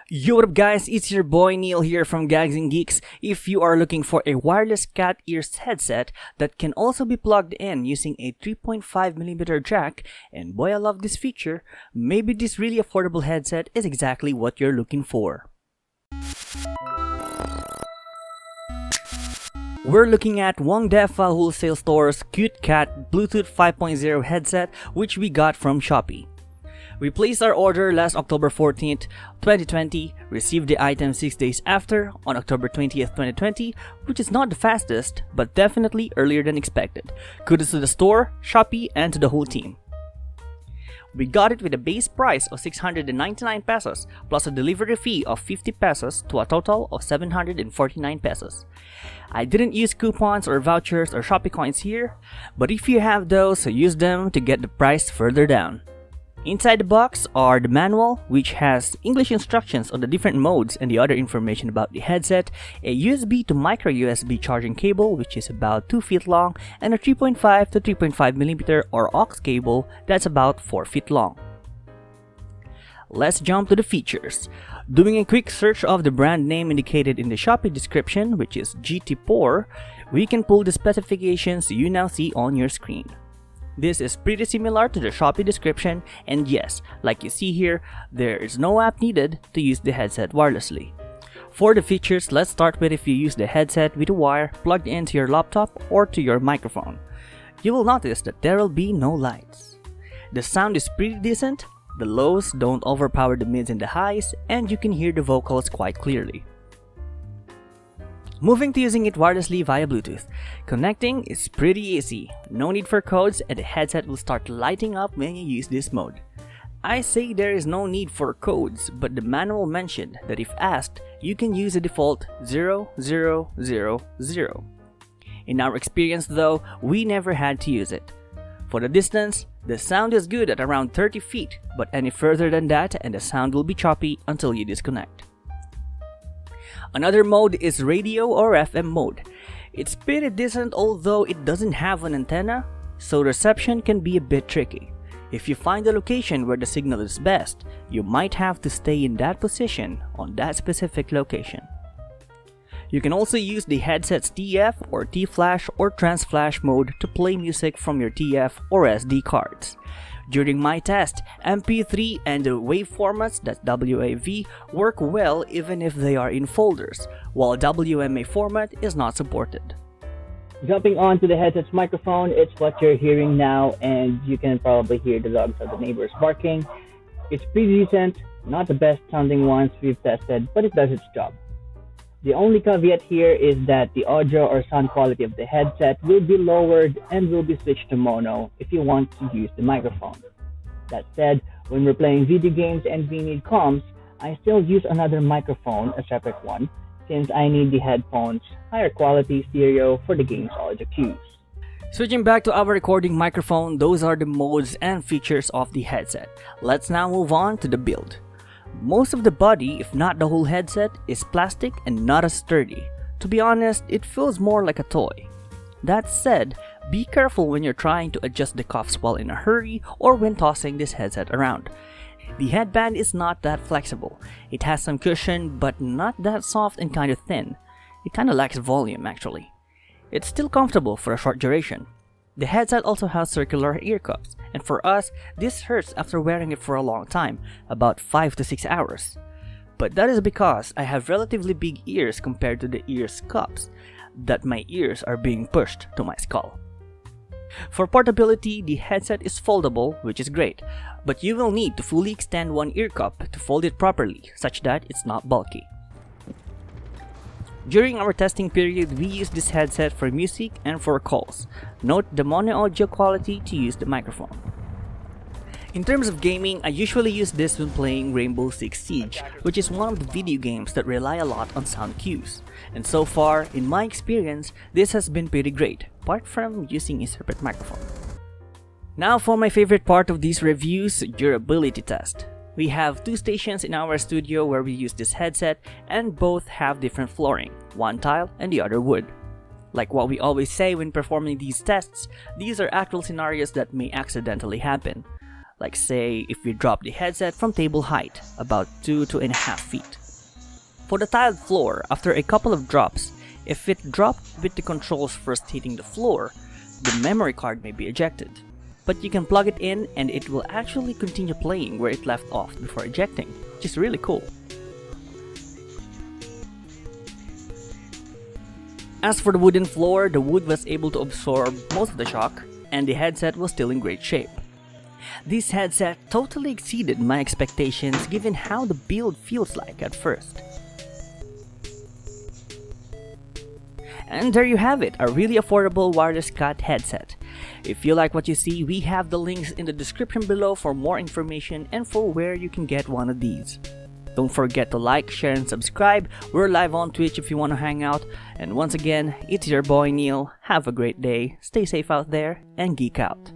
Yo, what up guys, it's your boy Neil here from Gags and Geeks. If you are looking for a wireless cat ears headset that can also be plugged in using a 3.5mm jack, and boy I love this feature, maybe this really affordable headset is exactly what you're looking for. We're looking at Wongdafa Wholesale Store's Cute Cat Bluetooth 5.0 headset, which we got from Shopee. We placed our order last October 14th, 2020, received the item 6 days after, on October 20th, 2020, which is not the fastest, but definitely earlier than expected. Kudos to the store, Shopee, and to the whole team. We got it with a base price of 699 pesos, plus a delivery fee of 50 pesos to a total of 749 pesos. I didn't use coupons or vouchers or Shopee coins here, but if you have those, use them to get the price further down. Inside the box are the manual, which has English instructions on the different modes and the other information about the headset, a USB to micro USB charging cable, which is about 2 feet long, and a 3.5 to 3.5mm or aux cable that's about 4 feet long. Let's jump to the features. Doing a quick search of the brand name indicated in the Shopee description, which is GT4, we can pull the specifications you now see on your screen. This is pretty similar to the Shopee description, and yes, like you see here, there is no app needed to use the headset wirelessly. For the features, let's start with if you use the headset with a wire plugged into your laptop or to your microphone. You will notice that there will be no lights. The sound is pretty decent, the lows don't overpower the mids and the highs, and you can hear the vocals quite clearly. Moving to using it wirelessly via Bluetooth. Connecting is pretty easy, no need for codes, and the headset will start lighting up when you use this mode. I say there is no need for codes, but the manual mentioned that if asked, you can use the default 0000. In our experience though, we never had to use it. For the distance, the sound is good at around 30 feet, but any further than that and the sound will be choppy until you disconnect. Another mode is radio or FM mode. It's pretty decent although it doesn't have an antenna, so reception can be a bit tricky. If you find a location where the signal is best, you might have to stay in that position on that specific location. You can also use the headset's TF or T-Flash or Trans-Flash mode to play music from your TF or SD cards. During my test, MP3 and the WAV formats, that's WAV, work well even if they are in folders, while WMA format is not supported. Jumping onto the headset's microphone, it's what you're hearing now, and you can probably hear the dogs of the neighbors barking. It's pretty decent, not the best sounding ones we've tested, but it does its job. The only caveat here is that the audio or sound quality of the headset will be lowered and will be switched to mono if you want to use the microphone. That said, when we're playing video games and we need comms, I still use another microphone, a separate one, since I need the headphones higher quality stereo for the game's audio cues. Switching back to our recording microphone, those are the modes and features of the headset. Let's now move on to the build. Most of the body, if not the whole headset, is plastic and not as sturdy. To be honest, it feels more like a toy. That said, be careful when you're trying to adjust the cuffs while in a hurry or when tossing this headset around. The headband is not that flexible. It has some cushion, but not that soft and kind of thin. It kind of lacks volume actually. It's still comfortable for a short duration. The headset also has circular ear cups, and for us, this hurts after wearing it for a long time, about 5 to 6 hours. But that is because I have relatively big ears compared to the ears cups, that my ears are being pushed to my skull. For portability, the headset is foldable, which is great, but you will need to fully extend one ear cup to fold it properly, such that it's not bulky. During our testing period, we used this headset for music and for calls. Note the mono audio quality to use the microphone. In terms of gaming, I usually use this when playing Rainbow Six Siege, which is one of the video games that rely a lot on sound cues. And so far, in my experience, this has been pretty great, apart from using a separate microphone. Now for my favorite part of these reviews, durability test. We have 2 stations in our studio where we use this headset, and both have different flooring, one tile and the other wood. Like what we always say when performing these tests, these are actual scenarios that may accidentally happen. like say if we drop the headset from table height, about 2.5 feet. For the tiled floor, after a couple of drops, if it dropped with the controls first hitting the floor, the memory card may be ejected. But you can plug it in and it will actually continue playing where it left off before ejecting, which is really cool. As for the wooden floor, the wood was able to absorb most of the shock, and the headset was still in great shape. This headset totally exceeded my expectations given how the build feels like at first. And there you have it, a really affordable wireless cat headset. If you like what you see, we have the links in the description below for more information and for where you can get one of these. Don't forget to like, share, and subscribe. We're live on Twitch if you want to hang out. And once again, it's your boy Neil. Have a great day, stay safe out there, and geek out.